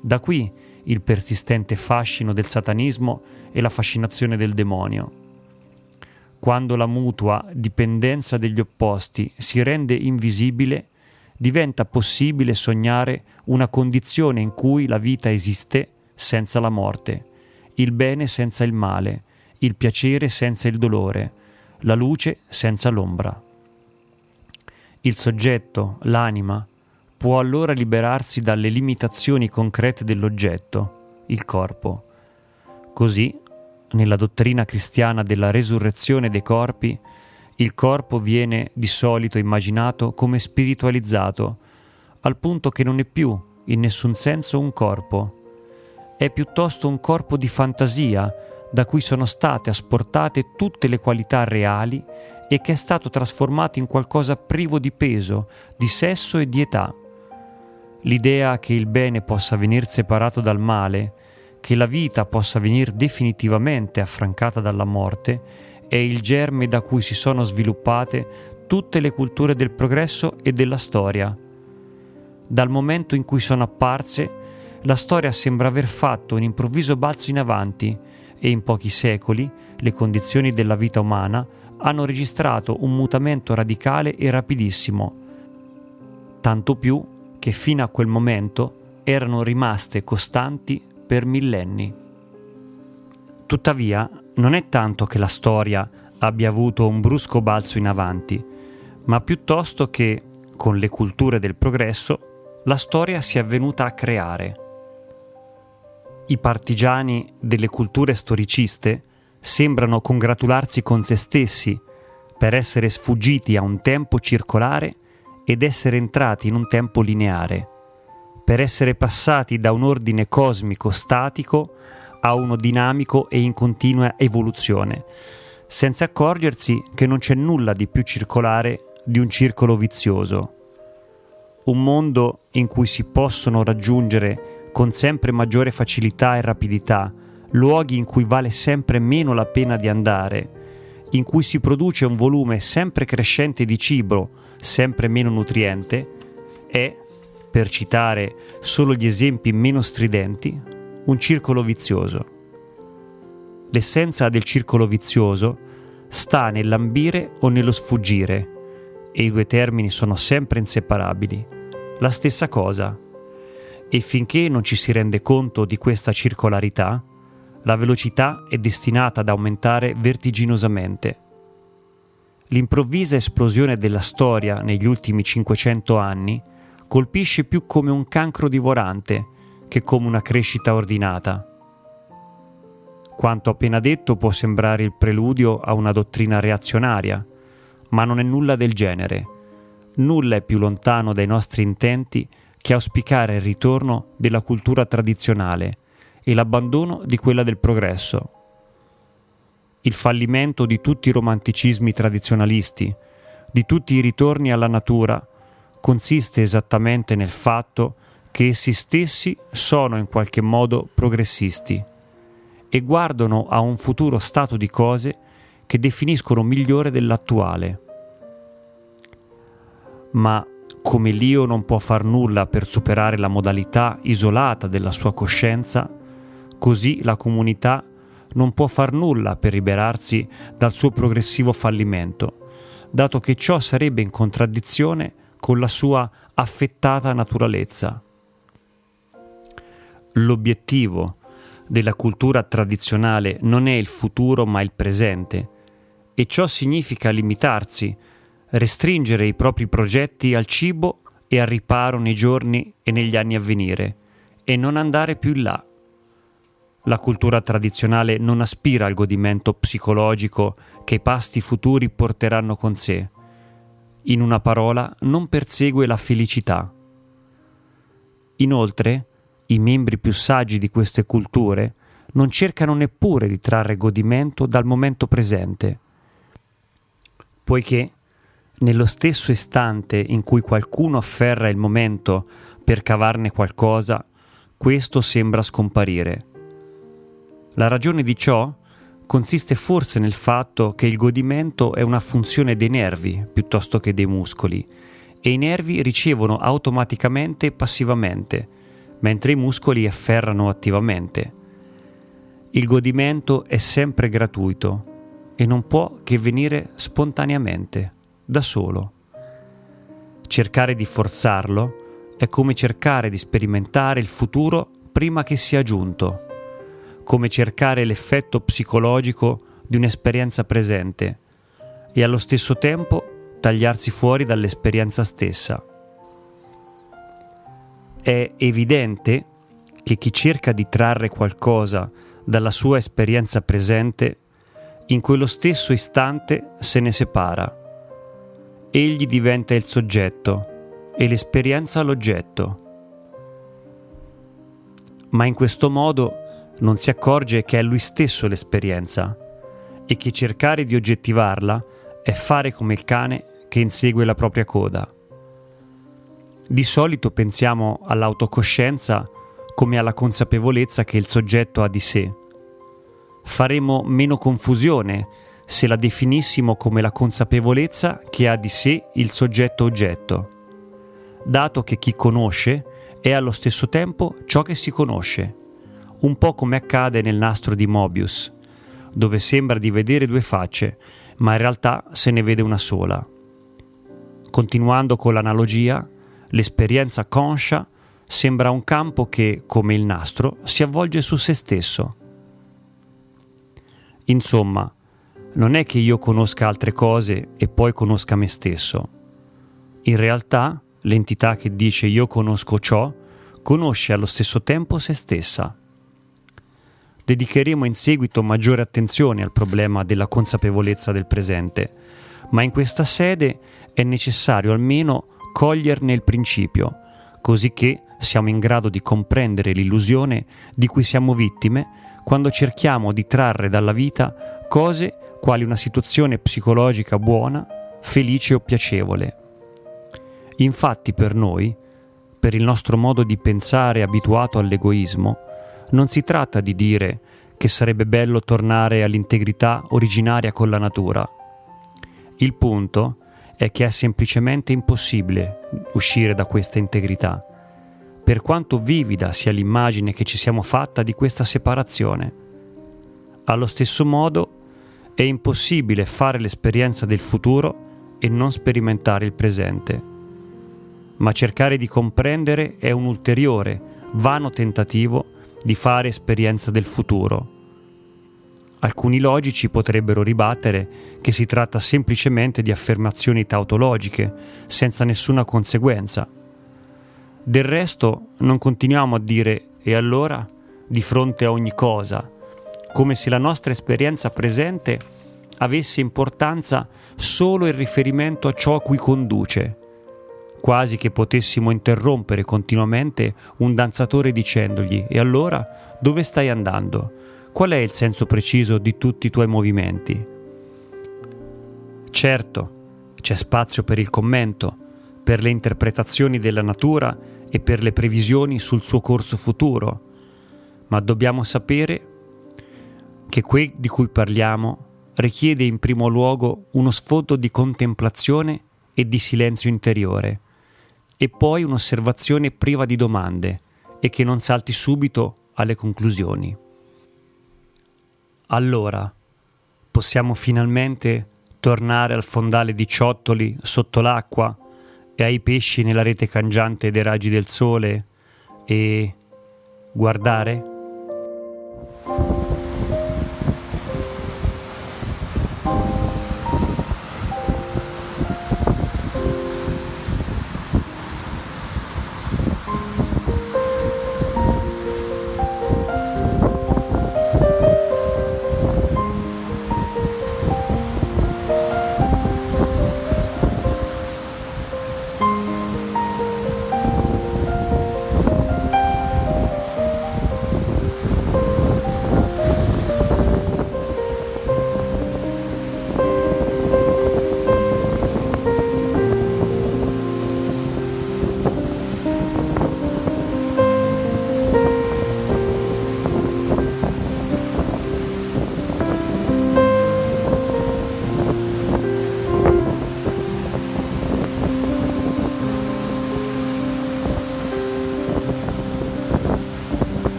Da qui il persistente fascino del satanismo e la fascinazione del demonio. Quando la mutua dipendenza degli opposti si rende invisibile, diventa possibile sognare una condizione in cui la vita esiste senza la morte, il bene senza il male, il piacere senza il dolore, la luce senza l'ombra. Il soggetto, l'anima, può allora liberarsi dalle limitazioni concrete dell'oggetto, il corpo. Così, nella dottrina cristiana della resurrezione dei corpi, il corpo viene di solito immaginato come spiritualizzato, al punto che non è più, in nessun senso, un corpo. È piuttosto un corpo di fantasia, da cui sono state asportate tutte le qualità reali e che è stato trasformato in qualcosa privo di peso, di sesso e di età. L'idea che il bene possa venir separato dal male, che la vita possa venir definitivamente affrancata dalla morte, è il germe da cui si sono sviluppate tutte le culture del progresso e della storia. Dal momento in cui sono apparse, la storia sembra aver fatto un improvviso balzo in avanti e in pochi secoli le condizioni della vita umana hanno registrato un mutamento radicale e rapidissimo, tanto più che fino a quel momento erano rimaste costanti per millenni. Tuttavia, non è tanto che la storia abbia avuto un brusco balzo in avanti, ma piuttosto che, con le culture del progresso, la storia si è venuta a creare. I partigiani delle culture storiciste sembrano congratularsi con se stessi per essere sfuggiti a un tempo circolare ed essere entrati in un tempo lineare, per essere passati da un ordine cosmico statico a uno dinamico e in continua evoluzione, senza accorgersi che non c'è nulla di più circolare di un circolo vizioso. Un mondo in cui si possono raggiungere con sempre maggiore facilità e rapidità luoghi in cui vale sempre meno la pena di andare, in cui si produce un volume sempre crescente di cibo, sempre meno nutriente, è, per citare solo gli esempi meno stridenti, un circolo vizioso. L'essenza del circolo vizioso sta nell'ambire o nello sfuggire, e i due termini sono sempre inseparabili, la stessa cosa, e finché non ci si rende conto di questa circolarità, la velocità è destinata ad aumentare vertiginosamente. L'improvvisa esplosione della storia negli ultimi 500 anni colpisce più come un cancro divorante che come una crescita ordinata. Quanto appena detto può sembrare il preludio a una dottrina reazionaria, ma non è nulla del genere. Nulla è più lontano dai nostri intenti che auspicare il ritorno della cultura tradizionale e l'abbandono di quella del progresso. Il fallimento di tutti i romanticismi tradizionalisti, di tutti i ritorni alla natura, consiste esattamente nel fatto che essi stessi sono in qualche modo progressisti e guardano a un futuro stato di cose che definiscono migliore dell'attuale. Ma come l'io non può far nulla per superare la modalità isolata della sua coscienza, così la comunità non può far nulla per liberarsi dal suo progressivo fallimento, dato che ciò sarebbe in contraddizione con la sua affettata naturalezza. L'obiettivo della cultura tradizionale non è il futuro ma il presente, e ciò significa limitarsi, restringere i propri progetti al cibo e al riparo nei giorni e negli anni a venire, e non andare più in là. La cultura tradizionale non aspira al godimento psicologico che i pasti futuri porteranno con sé. In una parola, non persegue la felicità. Inoltre, i membri più saggi di queste culture non cercano neppure di trarre godimento dal momento presente, poiché nello stesso istante in cui qualcuno afferra il momento per cavarne qualcosa, questo sembra scomparire. La ragione di ciò consiste forse nel fatto che il godimento è una funzione dei nervi piuttosto che dei muscoli, e i nervi ricevono automaticamente e passivamente, mentre i muscoli afferrano attivamente. Il godimento è sempre gratuito e non può che venire spontaneamente, da solo. Cercare di forzarlo è come cercare di sperimentare il futuro prima che sia giunto, come cercare l'effetto psicologico di un'esperienza presente e allo stesso tempo tagliarsi fuori dall'esperienza stessa. È evidente che chi cerca di trarre qualcosa dalla sua esperienza presente, in quello stesso istante se ne separa. Egli diventa il soggetto e l'esperienza l'oggetto. Ma in questo modo non si accorge che è lui stesso l'esperienza e che cercare di oggettivarla è fare come il cane che insegue la propria coda. Di solito pensiamo all'autocoscienza come alla consapevolezza che il soggetto ha di sé. Faremo meno confusione se la definissimo come la consapevolezza che ha di sé il soggetto oggetto, dato che chi conosce è allo stesso tempo ciò che si conosce, un po' come accade nel nastro di Mobius, dove sembra di vedere due facce, ma in realtà se ne vede una sola. Continuando con l'analogia, l'esperienza conscia sembra un campo che, come il nastro, si avvolge su se stesso. Insomma, non è che io conosca altre cose e poi conosca me stesso. In realtà, l'entità che dice io conosco ciò, conosce allo stesso tempo se stessa. Dedicheremo in seguito maggiore attenzione al problema della consapevolezza del presente, ma in questa sede è necessario almeno coglierne il principio, così che siamo in grado di comprendere l'illusione di cui siamo vittime quando cerchiamo di trarre dalla vita cose quali una situazione psicologica buona, felice o piacevole. Infatti per noi, per il nostro modo di pensare abituato all'egoismo, non si tratta di dire che sarebbe bello tornare all'integrità originaria con la natura. Il punto è che è semplicemente impossibile uscire da questa integrità, per quanto vivida sia l'immagine che ci siamo fatta di questa separazione. Allo stesso modo, è impossibile fare l'esperienza del futuro e non sperimentare il presente. Ma cercare di comprendere è un ulteriore, vano tentativo di fare esperienza del futuro. Alcuni logici potrebbero ribattere che si tratta semplicemente di affermazioni tautologiche, senza nessuna conseguenza. Del resto, non continuiamo a dire «e allora?» di fronte a ogni cosa, come se la nostra esperienza presente avesse importanza solo in riferimento a ciò a cui conduce, quasi che potessimo interrompere continuamente un danzatore dicendogli «e allora dove stai andando? Qual è il senso preciso di tutti i tuoi movimenti?» Certo, c'è spazio per il commento, per le interpretazioni della natura e per le previsioni sul suo corso futuro, ma dobbiamo sapere che quel di cui parliamo richiede in primo luogo uno sfogo di contemplazione e di silenzio interiore, e poi un'osservazione priva di domande e che non salti subito alle conclusioni. Allora, possiamo finalmente tornare al fondale di ciottoli sotto l'acqua e ai pesci nella rete cangiante dei raggi del sole e guardare?